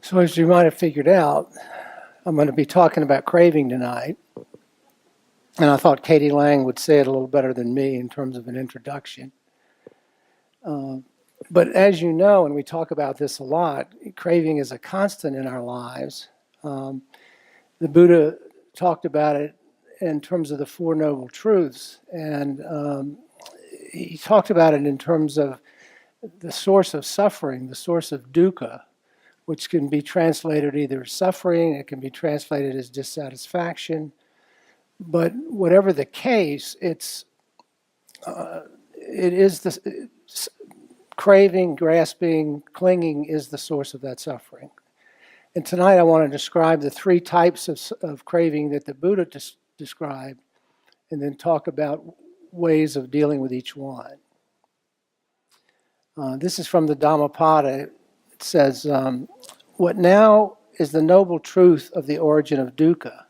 So as you might have figured out, I'm going to be talking about craving tonight. And I thought Katie Lang would say it a little better than me in terms of an introduction. But as you know, and we talk about this a lot, craving is a constant in our lives. The Buddha talked about it in terms of the Four Noble Truths. And he talked about it in terms of the source of suffering, the source of dukkha, which can be translated either as suffering, it can be translated as dissatisfaction. But whatever the case, it is the craving, grasping, clinging is the source of that suffering. And tonight I want to describe the three types of craving that the Buddha described, and then talk about ways of dealing with each one. This is from the Dhammapada. It says, what now is the noble truth of the origin of dukkha?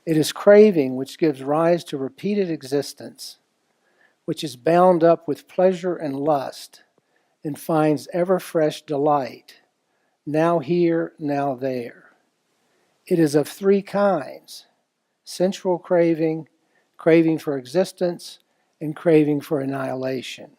It is craving which gives rise to repeated existence, which is bound up with pleasure and lust, and finds ever fresh delight, now here, now there. It is of three kinds: sensual craving, craving for existence, and craving for annihilation.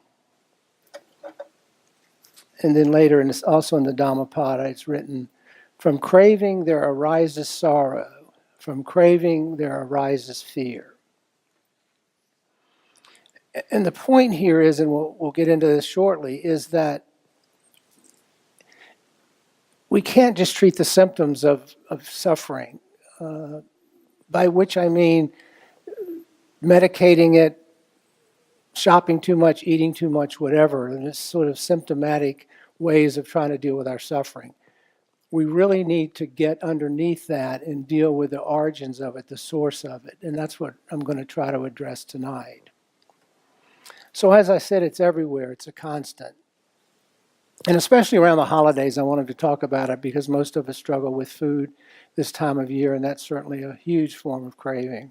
And then later, and it's also in the Dhammapada, it's written, from craving there arises sorrow, from craving there arises fear. And the point here is, and we'll get into this shortly, is that we can't just treat the symptoms of suffering, by which I mean medicating it, shopping too much, eating too much, whatever, and it's sort of symptomatic ways of trying to deal with our suffering. We really need to get underneath that and deal with the origins of it, the source of it, and that's what I'm going to try to address tonight. So as I said, it's everywhere, it's a constant. And especially around the holidays, I wanted to talk about it because most of us struggle with food this time of year, and that's certainly a huge form of craving.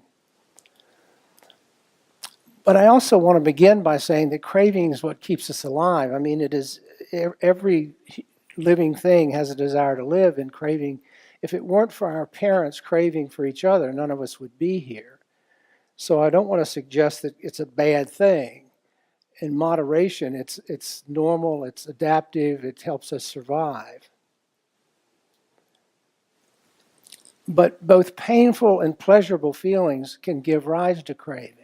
But I also want to begin by saying that craving is what keeps us alive. I mean, it is every living thing has a desire to live, and craving, if it weren't for our parents craving for each other, none of us would be here. So I don't want to suggest that it's a bad thing. In moderation, it's normal, it's adaptive, it helps us survive. But both painful and pleasurable feelings can give rise to craving.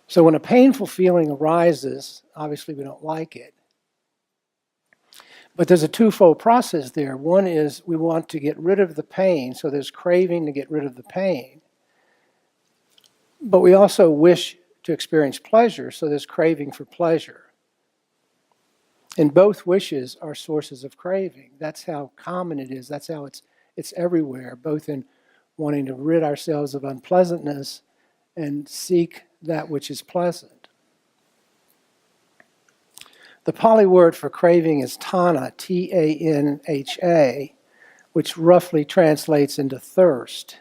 So when a painful feeling arises, obviously we don't like it. But there's a twofold process there. One is we want to get rid of the pain, so there's craving to get rid of the pain. But we also wish to experience pleasure, so there's craving for pleasure. And both wishes are sources of craving. That's how common it is. That's how it's everywhere, both in wanting to rid ourselves of unpleasantness and seek that which is pleasant. The Pali word for craving is tanha, T-A-N-H-A, which roughly translates into thirst.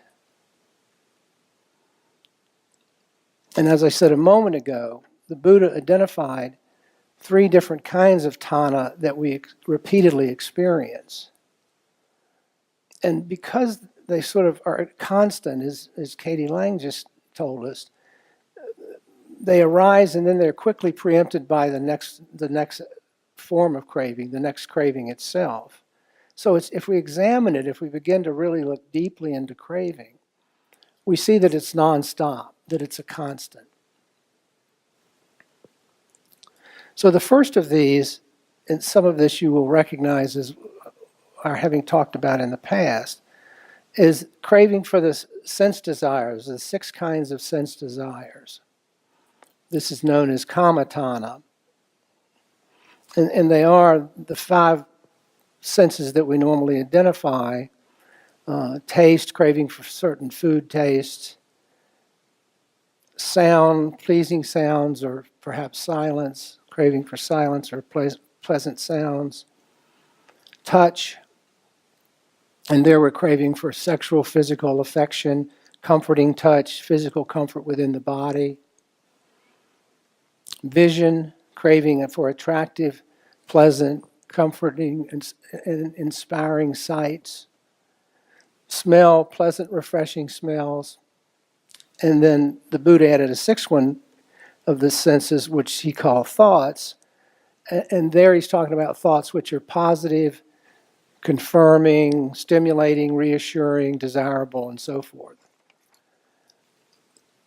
And as I said a moment ago, the Buddha identified three different kinds of tanha that we repeatedly experience. And because they sort of are constant, as Katie Lang just told us, they arise and then they're quickly preempted by the next form of craving, the next craving itself. So if we examine it, if we begin to really look deeply into craving, we see that it's nonstop, that it's a constant. So the first of these, and some of this you will recognize as are having talked about in the past, is craving for the sense desires, the 6 kinds of sense desires. This is known as kama tanha. And they are the 5 senses that we normally identify. Taste, craving for certain food tastes. Sound, pleasing sounds or perhaps silence, craving for silence or pleasant sounds. Touch, and there we're craving for sexual, physical affection, comforting touch, physical comfort within the body. Vision, craving for attractive, pleasant, comforting and inspiring sights, smell, pleasant, refreshing smells. And then the Buddha added a sixth one of the senses, which he called thoughts. And there he's talking about thoughts which are positive, confirming, stimulating, reassuring, desirable, and so forth.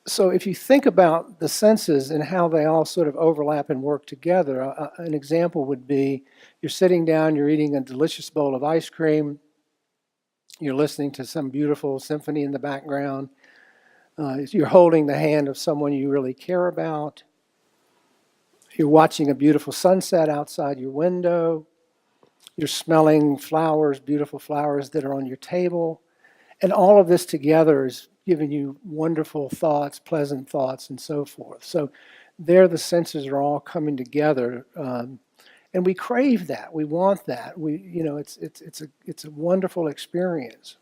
So if you think about the senses and how they all sort of overlap and work together, an example would be you're sitting down, you're eating a delicious bowl of ice cream, you're listening to some beautiful symphony in the background, you're holding the hand of someone you really care about, you're watching a beautiful sunset outside your window, you're smelling flowers, beautiful flowers that are on your table, and all of this together is giving you wonderful thoughts, pleasant thoughts, and so forth. So there the senses are all coming together, and we crave that. We want that. It's a wonderful experience.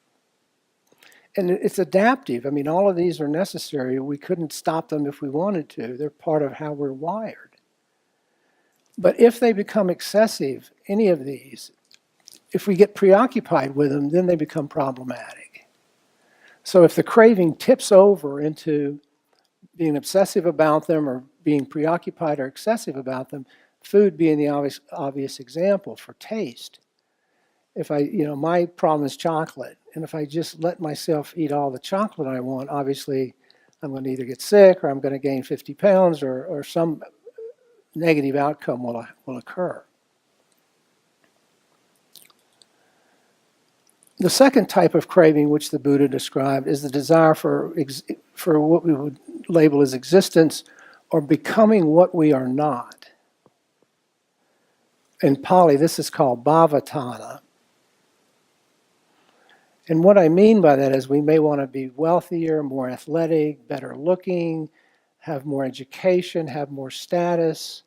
And it's adaptive. I mean, all of these are necessary. We couldn't stop them if we wanted to. They're part of how we're wired. But if they become excessive, any of these, if we get preoccupied with them, then they become problematic. So if the craving tips over into being obsessive about them or being preoccupied or excessive about them, food being the obvious example for taste. If my problem is chocolate, and if I just let myself eat all the chocolate I want, obviously I'm going to either get sick or I'm going to gain 50 pounds or some negative outcome will occur. The second type of craving which the Buddha described is the desire for what we would label as existence or becoming what we are not. In Pali, this is called bhavatana. And what I mean by that is we may want to be wealthier, more athletic, better looking, have more education, have more status.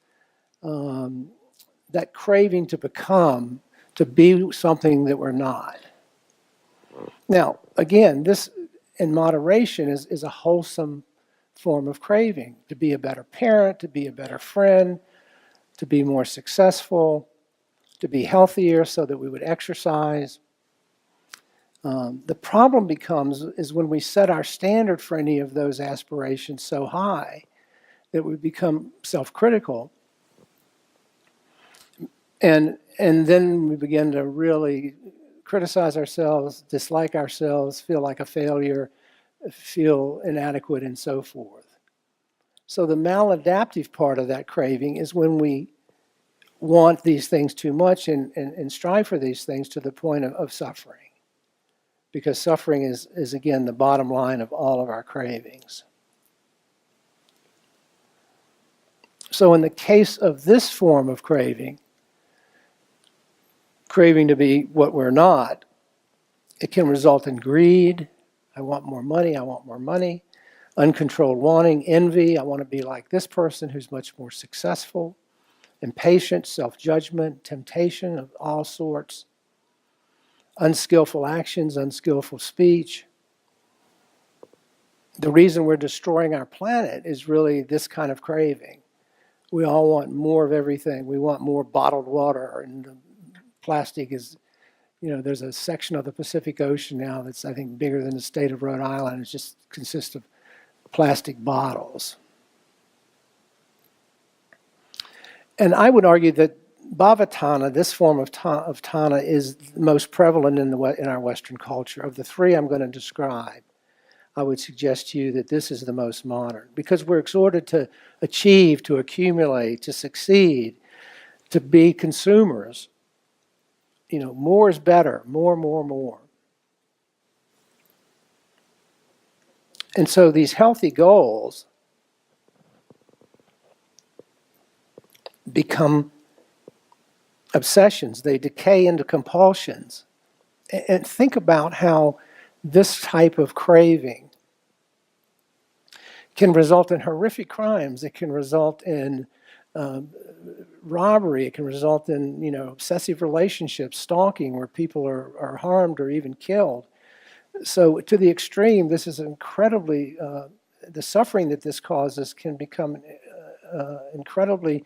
That craving to become, to be something that we're not. Now, again, this in moderation is a wholesome form of craving, to be a better parent, to be a better friend, to be more successful, to be healthier so that we would exercise. The problem is when we set our standard for any of those aspirations so high that we become self-critical, and then we begin to really criticize ourselves, dislike ourselves, feel like a failure, feel inadequate, and so forth. So the maladaptive part of that craving is when we want these things too much and strive for these things to the point of suffering. Because suffering is again the bottom line of all of our cravings. So in the case of this form of craving to be what we're not, it can result in greed. I want more money, uncontrolled wanting, envy, I want to be like this person who's much more successful, impatience, self-judgment, temptation of all sorts, unskillful actions, unskillful speech. The reason we're destroying our planet is really this kind of craving. We all want more of everything. We want more bottled water, and plastic is, there's a section of the Pacific Ocean now that's, I think, bigger than the state of Rhode Island. It just consists of plastic bottles. And I would argue that bhavatana, this form of tana, is most prevalent in our Western culture. Of the three I'm going to describe, I would suggest to you that this is the most modern, because we're exhorted to achieve, to accumulate, to succeed, to be consumers. More is better, more. And so these healthy goals become obsessions. They decay into compulsions. And think about how this type of craving can result in horrific crimes. It can result in robbery. It can result in, obsessive relationships, stalking, where people are harmed or even killed. So to the extreme, this is incredibly, the suffering that this causes can become incredibly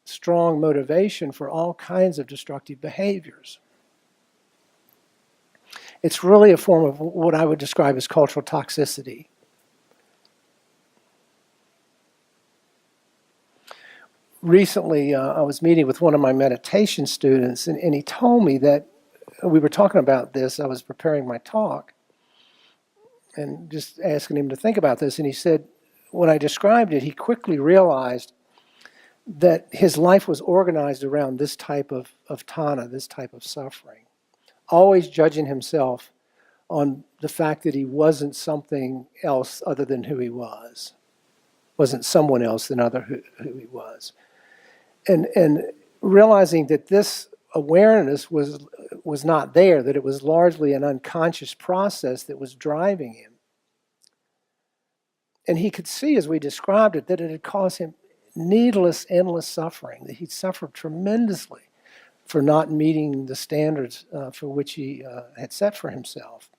strong motivation for all kinds of destructive behaviors. It's really a form of what I would describe as cultural toxicity. Recently, I was meeting with one of my meditation students, and he told me that we were talking about this. I was preparing my talk and just asking him to think about this. And he said, when I described it, he quickly realized that his life was organized around this type of tana, this type of suffering, always judging himself on the fact that he wasn't something else other than who he was, wasn't someone else than other who he was. And realizing that this awareness was not there, that it was largely an unconscious process that was driving him. And he could see, as we described it, that it had caused him needless, endless suffering, that he'd suffered tremendously for not meeting the standards for which he had set for himself.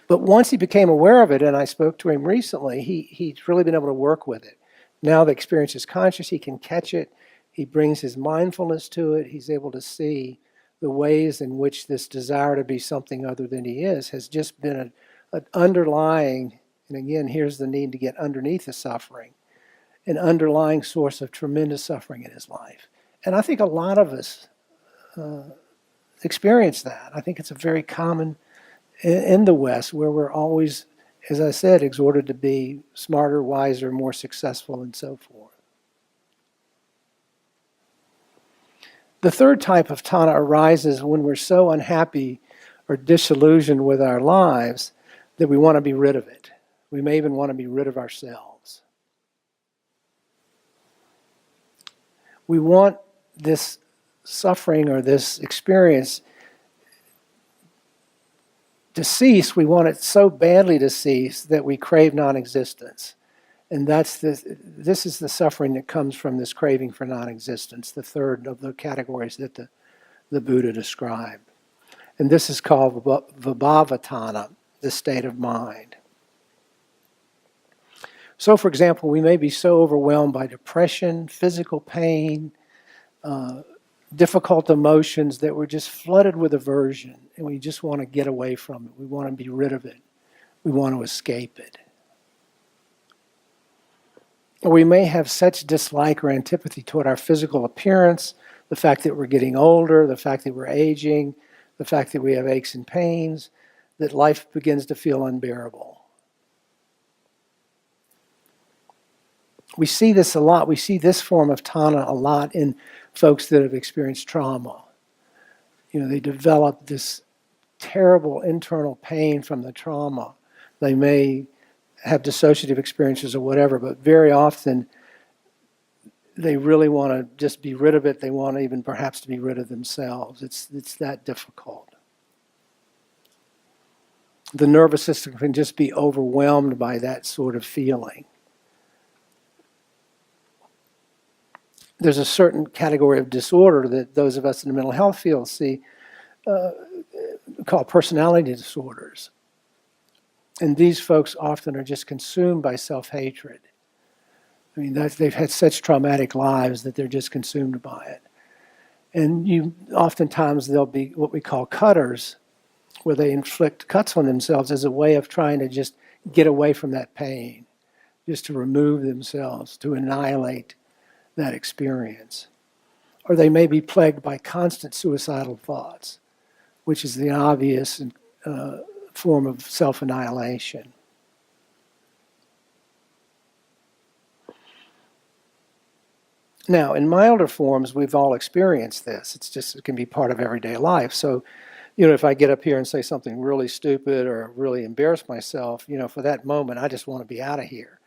But once he became aware of it, and I spoke to him recently, he's really been able to work with it. Now the experience is conscious, he can catch it, he brings his mindfulness to it, he's able to see the ways in which this desire to be something other than he is has just been an underlying, and again, here's the need to get underneath the suffering, an underlying source of tremendous suffering in his life. And I think a lot of us experience that. I think it's a very common in the West, where we're always, as I said, exhorted to be smarter, wiser, more successful, and so forth. The third type of tana arises when we're so unhappy or disillusioned with our lives that we want to be rid of it. We may even want to be rid of ourselves. We want this suffering or this experience to cease. We want it so badly to cease that we crave non-existence. And this is the suffering that comes from this craving for non-existence, the third of the categories that the Buddha described. And this is called vibhavatana, the state of mind. So, for example, we may be so overwhelmed by depression, physical pain, difficult emotions that we're just flooded with aversion, and we just want to get away from it. We want to be rid of it. We want to escape it. Or we may have such dislike or antipathy toward our physical appearance, the fact that we're getting older, the fact that we're aging, the fact that we have aches and pains, that life begins to feel unbearable. We see this a lot. We see this form of tana a lot in folks that have experienced trauma. You know, they develop this terrible internal pain from the trauma. They may have dissociative experiences or whatever, but very often they really want to just be rid of it. They want even perhaps to be rid of themselves. It's that difficult. The nervous system can just be overwhelmed by that sort of feeling. There's a certain category of disorder that those of us in the mental health field see called personality disorders. And these folks often are just consumed by self-hatred. I mean, they've had such traumatic lives that they're just consumed by it. And oftentimes they'll be what we call cutters, where they inflict cuts on themselves as a way of trying to just get away from that pain, just to remove themselves, to annihilate that experience. Or they may be plagued by constant suicidal thoughts, which is the obvious form of self-annihilation. Now, in milder forms, we've all experienced this. It can be part of everyday life. So, if I get up here and say something really stupid or really embarrass myself, for that moment, I just want to be out of here.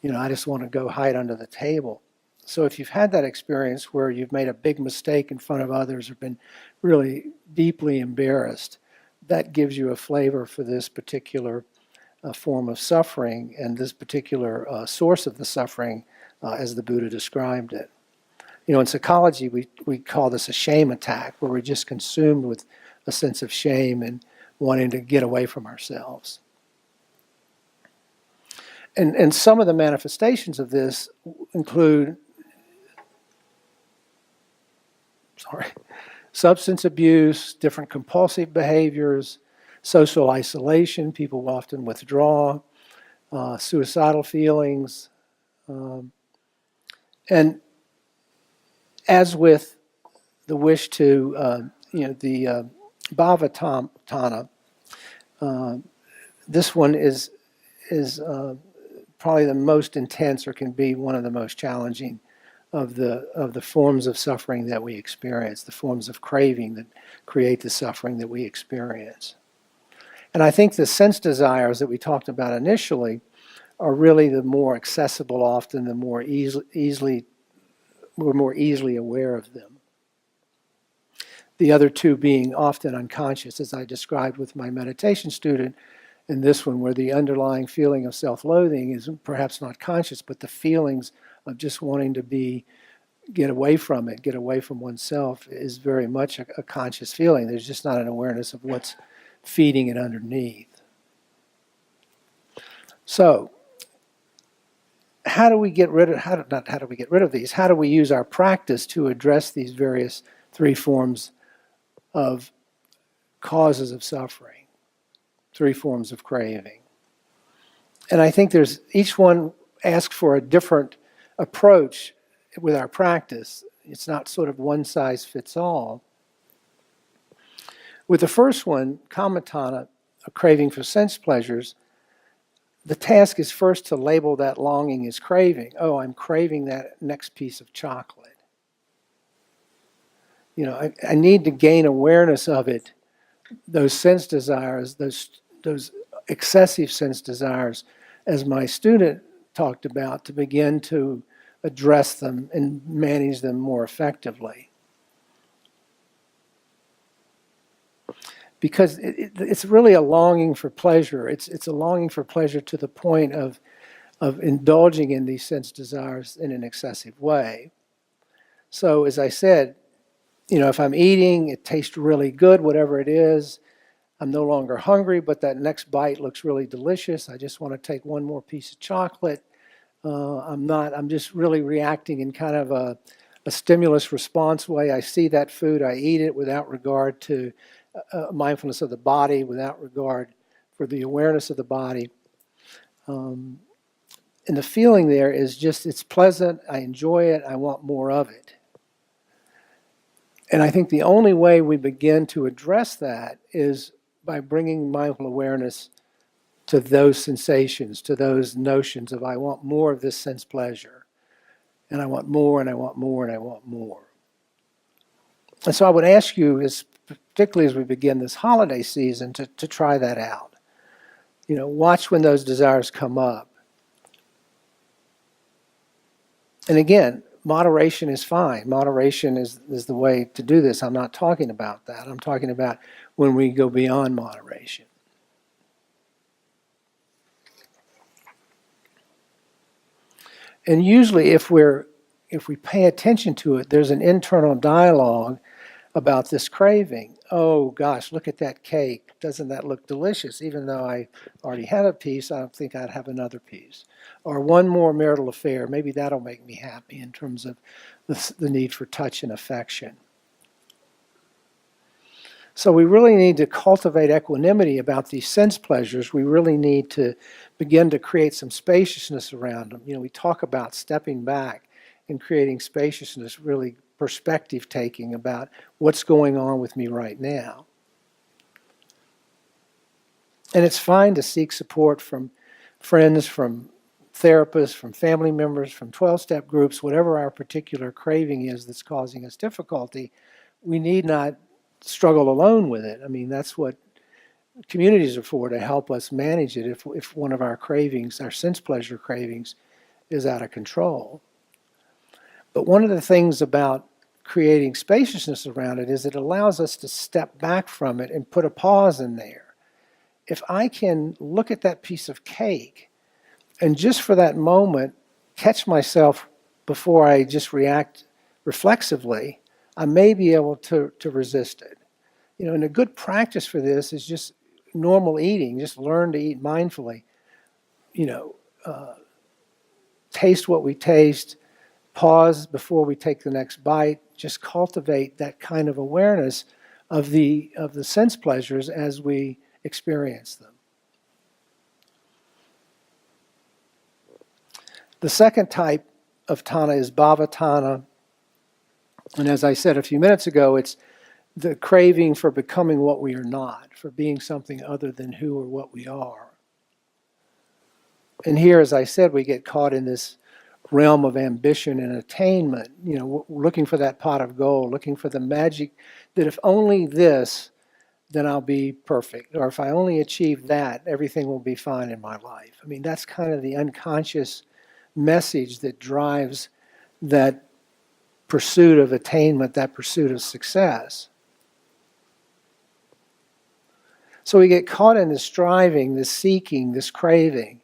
I just want to go hide under the table. So if you've had that experience where you've made a big mistake in front of others or been really deeply embarrassed, that gives you a flavor for this particular form of suffering and this particular source of the suffering as the Buddha described it. In psychology, we call this a shame attack, where we're just consumed with a sense of shame and wanting to get away from ourselves. And some of the manifestations of this include sorry, substance abuse, different compulsive behaviors, social isolation, people often withdraw, suicidal feelings, and as with the wish to, the bhavatana, this one is probably the most intense, or can be one of the most challenging of the forms of suffering that we experience, the forms of craving that create the suffering that we experience. And I think the sense desires that we talked about initially are really the more accessible, often the more we're more easily aware of them. The other two being often unconscious, as I described with my meditation student, and this one where the underlying feeling of self-loathing is perhaps not conscious, but the feelings of just wanting to get away from it, get away from oneself, is very much a conscious feeling. There's just not an awareness of what's feeding it underneath. So, how do we get rid of these? How do we use our practice to address these various three forms of causes of suffering, three forms of craving? And I think each one asks for a different approach with our practice. It's not sort of one size fits all. With the first one, kamatana, a craving for sense pleasures, the task is first to label that longing as craving. Oh, I'm craving that next piece of chocolate. I need to gain awareness of it, those sense desires, those excessive sense desires, as my student talked about, to begin to address them and manage them more effectively. Because it's really a longing for pleasure. It's a longing for pleasure to the point of indulging in these sense desires in an excessive way. So as I said, if I'm eating, it tastes really good, whatever it is. I'm no longer hungry, but that next bite looks really delicious. I just want to take one more piece of chocolate. I'm just really reacting in kind of a stimulus response way. I see that food, I eat it without regard to mindfulness of the body, without regard for the awareness of the body. And the feeling there is just, it's pleasant, I enjoy it, I want more of it. And I think the only way we begin to address that is by bringing mindful awareness to those sensations, to those notions of I want more of this sense pleasure, and I want more, and I want more, and I want more. And so I would ask you, particularly as we begin this holiday season, to try that out. Watch when those desires come up. And again, moderation is fine. Moderation is the way to do this. I'm not talking about that. I'm talking about when we go beyond moderation. And usually if we pay attention to it, there's an internal dialogue about this craving. Oh gosh, look at that cake. Doesn't that look delicious? Even though I already had a piece, I don't think I'd have another piece. Or one more marital affair, maybe that'll make me happy, in terms of the need for touch and affection. So we really need to cultivate equanimity about these sense pleasures. We really need to begin to create some spaciousness around them. We talk about stepping back and creating spaciousness, really perspective taking about what's going on with me right now. And it's fine to seek support from friends, from therapists, from family members, from 12-step groups, whatever our particular craving is that's causing us difficulty. We need not struggle alone with it. I mean, that's what communities are for, to help us manage it if one of our cravings, our sense pleasure cravings, is out of control. But one of the things about creating spaciousness around it is it allows us to step back from it and put a pause in there. If I can look at that piece of cake and just for that moment catch myself before I just react reflexively, I may be able to resist it. And a good practice for this is just normal eating. Just learn to eat mindfully. Taste what we taste, pause before we take the next bite, just cultivate that kind of awareness of the sense pleasures as we experience them. The second type of tana is bhava tana. And as I said a few minutes ago, it's the craving for becoming what we are not, for being something other than who or what we are. And here, as I said, we get caught in this realm of ambition and attainment, looking for that pot of gold, looking for the magic that if only this, then I'll be perfect. Or if I only achieve that, everything will be fine in my life. I mean, that's kind of the unconscious message that drives that pursuit of attainment, that pursuit of success. So we get caught in this striving, this seeking, this craving.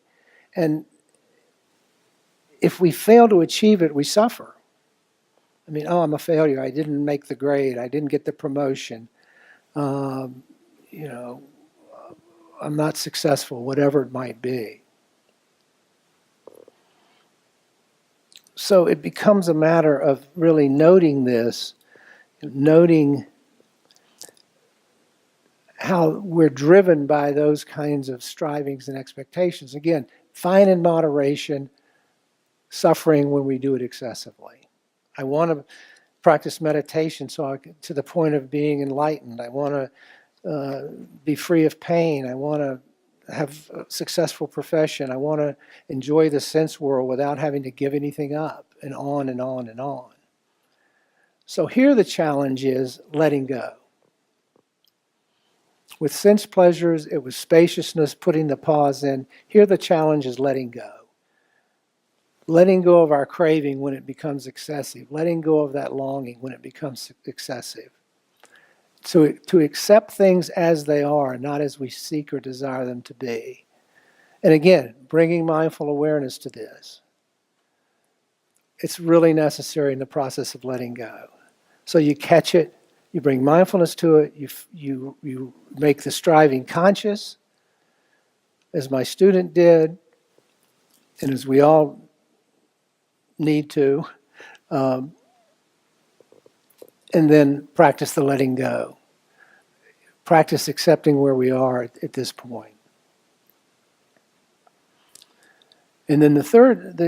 And if we fail to achieve it, we suffer. I mean, I'm a failure. I didn't make the grade. I didn't get the promotion. I'm not successful, whatever it might be. So it becomes a matter of really noting this, noting how we're driven by those kinds of strivings and expectations. Again, fine in moderation, suffering when we do it excessively. I want to practice meditation to the point of being enlightened. I want to be free of pain. I want to have a successful profession. I want to enjoy the sense world without having to give anything up, and on and on and on. So here the challenge is letting go. With sense pleasures, it was spaciousness, putting the pause in. Here the challenge is letting go. Letting go of our craving when it becomes excessive. Letting go of that longing when it becomes excessive. So to accept things as they are, not as we seek or desire them to be. And again, bringing mindful awareness to this. It's really necessary in the process of letting go. So you catch it, you bring mindfulness to it, you make the striving conscious, as my student did, and as we all need to, and then practice the letting go. Practice accepting where we are at this point. And then and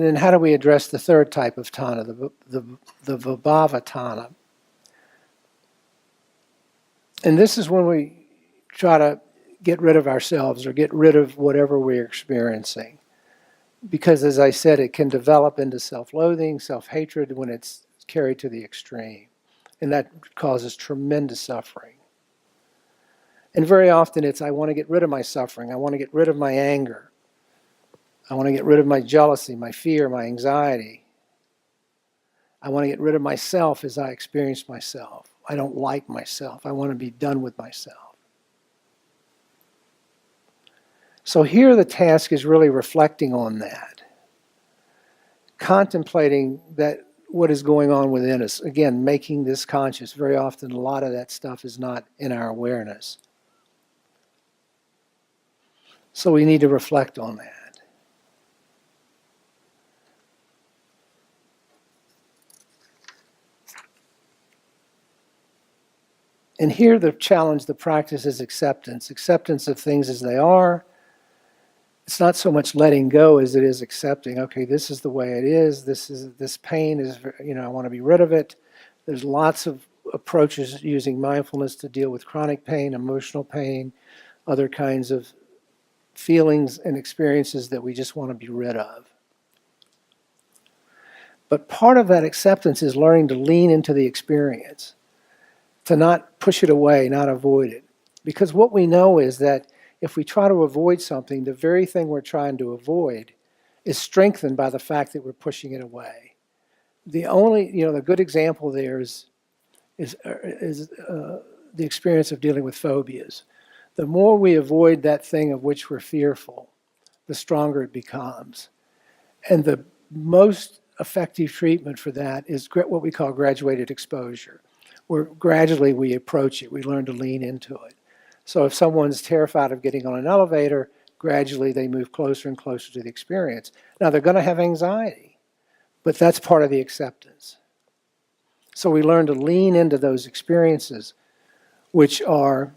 then how do we address the third type of tana, the vibhava tana? And this is when we try to get rid of ourselves or get rid of whatever we're experiencing. Because as I said, it can develop into self-loathing, self-hatred when it's carried to the extreme. And that causes tremendous suffering. And very often it's, I want to get rid of my suffering. I want to get rid of my anger. I want to get rid of my jealousy, my fear, my anxiety. I want to get rid of myself as I experience myself. I don't like myself. I want to be done with myself. So here the task is really reflecting on that. Contemplating that what is going on within us. Again, making this conscious. Very often a lot of that stuff is not in our awareness. So we need to reflect on that. And here the challenge, the practice is acceptance. Acceptance of things as they are. It's not so much letting go as it is accepting, okay, this is the way it is. This pain is, I want to be rid of it. There's lots of approaches using mindfulness to deal with chronic pain, emotional pain, other kinds of feelings and experiences that we just want to be rid of. But part of that acceptance is learning to lean into the experience, to not push it away, not avoid it. Because what we know is that if we try to avoid something, the very thing we're trying to avoid is strengthened by the fact that we're pushing it away. The good example there is the experience of dealing with phobias. The more we avoid that thing of which we're fearful, the stronger it becomes. And the most effective treatment for that is what we call graduated exposure, where gradually we approach it, we learn to lean into it. So if someone's terrified of getting on an elevator, gradually they move closer and closer to the experience. Now they're going to have anxiety, But that's part of the acceptance. So we learn to lean into those experiences, which are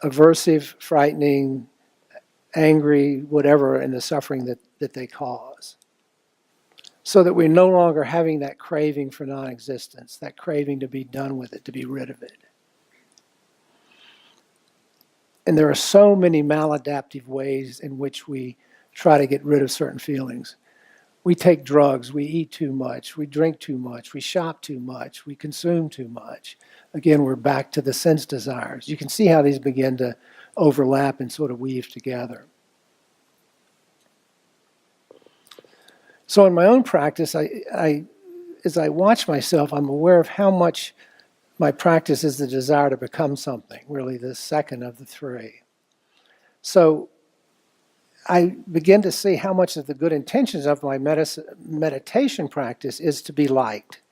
aversive, frightening, angry, whatever, in the suffering that they cause. So that we're no longer having that craving for non-existence, that craving to be done with it, to be rid of it. And there are so many maladaptive ways in which we try to get rid of certain feelings. We take drugs, we eat too much, we drink too much, we shop too much, we consume too much. Again, we're back to the sense desires. You can see how these begin to overlap and sort of weave together. So in my own practice, as I watch myself, I'm aware of how much my practice is the desire to become something, really the second of the three. So I begin to see how much of the good intentions of my meditation practice is to be liked.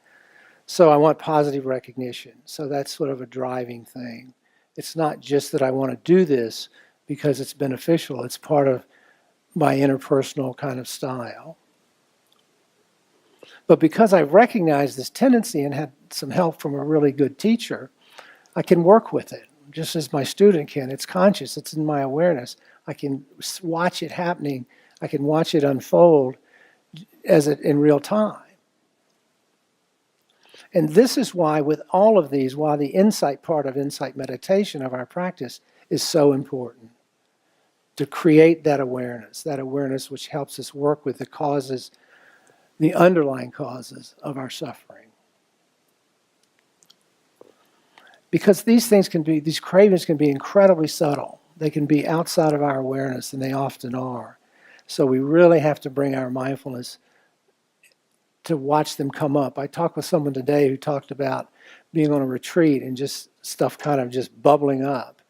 So I want positive recognition. So that's sort of a driving thing. It's not just that I want to do this because it's beneficial. It's part of my interpersonal kind of style. But because I've recognized this tendency and had some help from a really good teacher, I can work with it, just as my student can. It's conscious, it's in my awareness. I can watch it happening. I can watch it unfold as it in real time. And this is why with all of these, why the insight part of insight meditation of our practice is so important. To create that awareness which helps us work with the causes, the underlying causes of our suffering. Because these cravings can be incredibly subtle. They can be outside of our awareness, and they often are. So we really have to bring our mindfulness to watch them come up. I talked with someone today who talked about being on a retreat and just stuff kind of just bubbling up.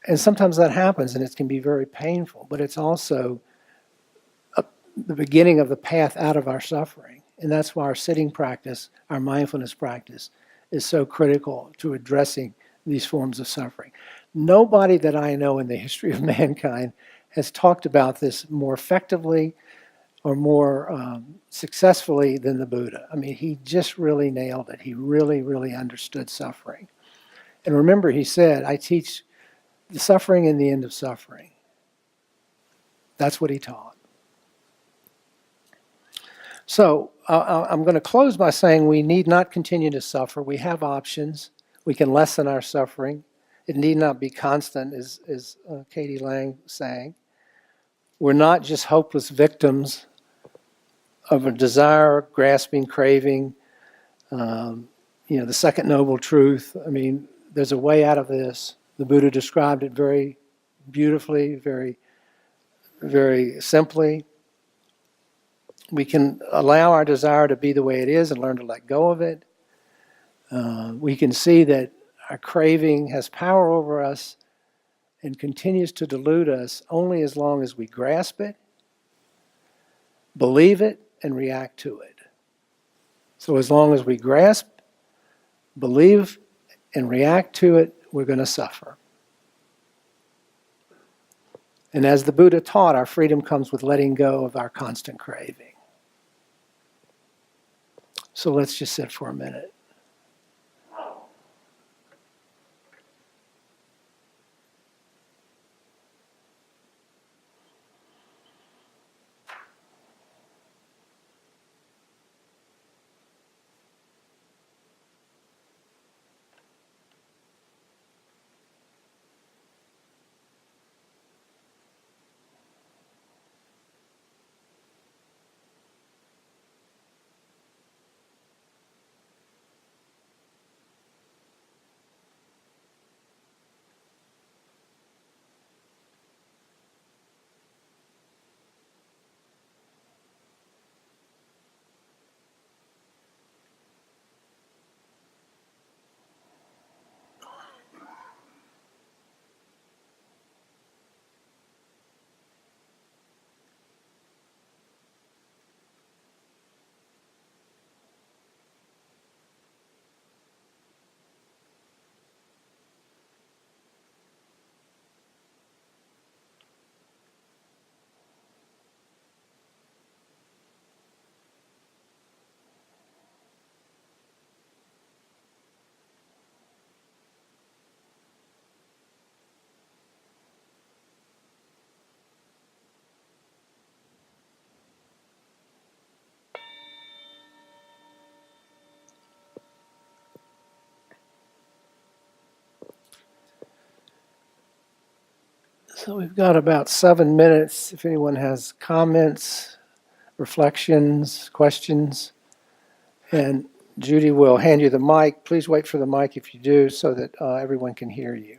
And sometimes that happens, and it can be very painful, but it's also the beginning of the path out of our suffering. And that's why our sitting practice, our mindfulness practice, is so critical to addressing these forms of suffering. Nobody that I know in the history of mankind has talked about this more effectively or more successfully than the Buddha. I mean, he just really nailed it. He really, really understood suffering. And remember, he said, I teach the suffering and the end of suffering. That's what he taught. So I'm going to close by saying we need not continue to suffer. We have options. We can lessen our suffering. It need not be constant, as Katie Lang sang. We're not just hopeless victims of a desire, grasping, craving, the second noble truth. I mean, there's a way out of this. The Buddha described it very beautifully, very, very simply. We can allow our desire to be the way it is and learn to let go of it. We can see that our craving has power over us and continues to delude us only as long as we grasp it, believe it, and react to it. So as long as we grasp, believe, and react to it, we're going to suffer. And as the Buddha taught, our freedom comes with letting go of our constant craving. So let's just sit for a minute. So we've got about 7 minutes. If anyone has comments, reflections, questions, and Judy will hand you the mic. Please wait for the mic if you do so that everyone can hear you.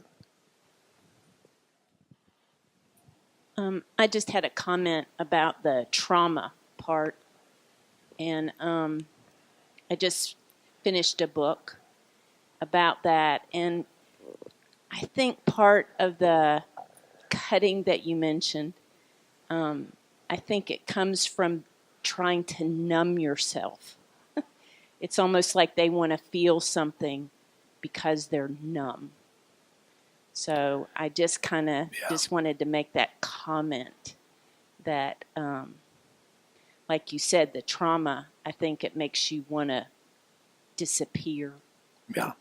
I just had a comment about the trauma part, and I just finished a book about that, and I think part of the cutting that you mentioned, I think it comes from trying to numb yourself. It's almost like they want to feel something because they're numb. So I just kind of just wanted to make that comment that, like you said, the trauma, I think it makes you want to disappear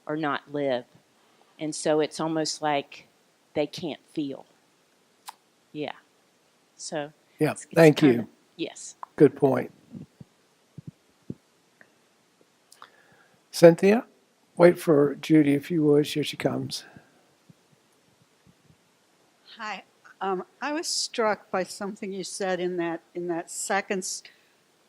or not live. And so it's almost like they can't feel. Yeah. So. Yeah, thank you. Yes. Good point. Cynthia, wait for Judy if you would. Here she comes. Hi. I was struck by something you said in that sentence,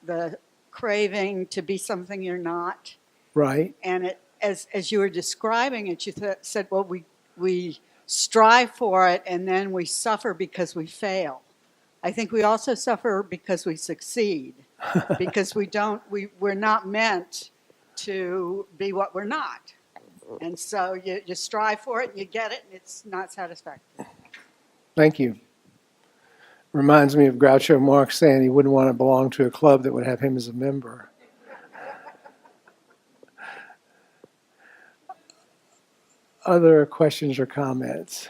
the craving to be something you're not. Right. And it, as you were describing it, you said, well, we strive for it and then we suffer because we fail. I think we also suffer because we succeed, because we're not meant to be what we're not. And so you strive for it and you get it and it's not satisfactory. Thank you. Reminds me of Groucho Marx saying he wouldn't want to belong to a club that would have him as a member. Other questions or comments?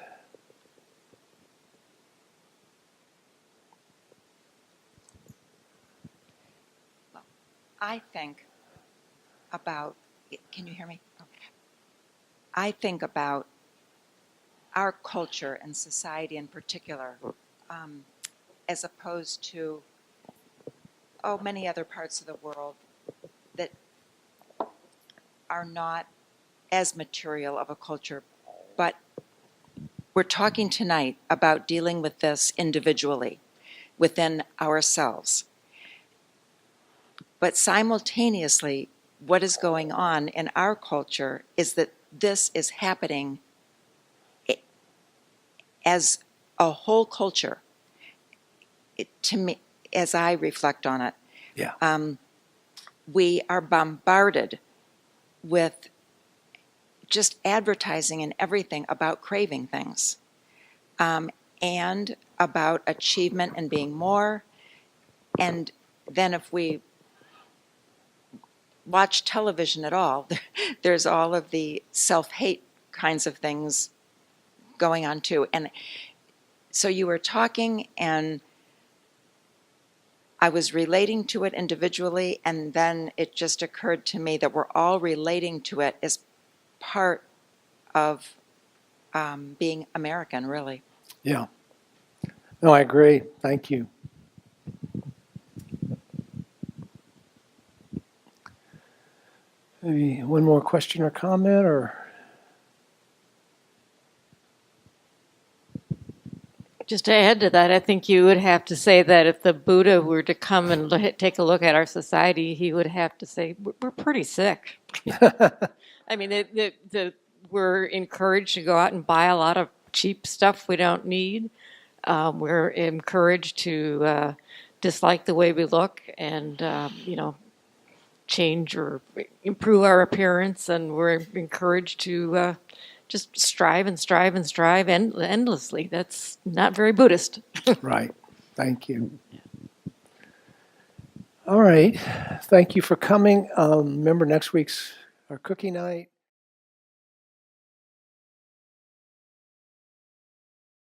I think about, can you hear me? Okay. I think about our culture and society in particular, as opposed to, many other parts of the world that are not as material of a culture. But we're talking tonight about dealing with this individually within ourselves. But simultaneously, what is going on in our culture is that this is happening as a whole culture. To me, as I reflect on it, we are bombarded with just advertising and everything about craving things, and about achievement and being more. And then if we watch television at all, there's all of the self-hate kinds of things going on too. And so you were talking and I was relating to it individually, and then it just occurred to me that we're all relating to it as part of being American, really. Yeah. No, I agree. Thank you. Maybe one more question or comment, or? Just to add to that, I think you would have to say that if the Buddha were to come and take a look at our society, he would have to say, we're pretty sick. I mean, we're encouraged to go out and buy a lot of cheap stuff we don't need. We're encouraged to dislike the way we look and, change or improve our appearance. And we're encouraged to just strive and strive and strive endlessly. That's not very Buddhist. Right. Thank you. All right. Thank you for coming. Remember, next week's our cookie night.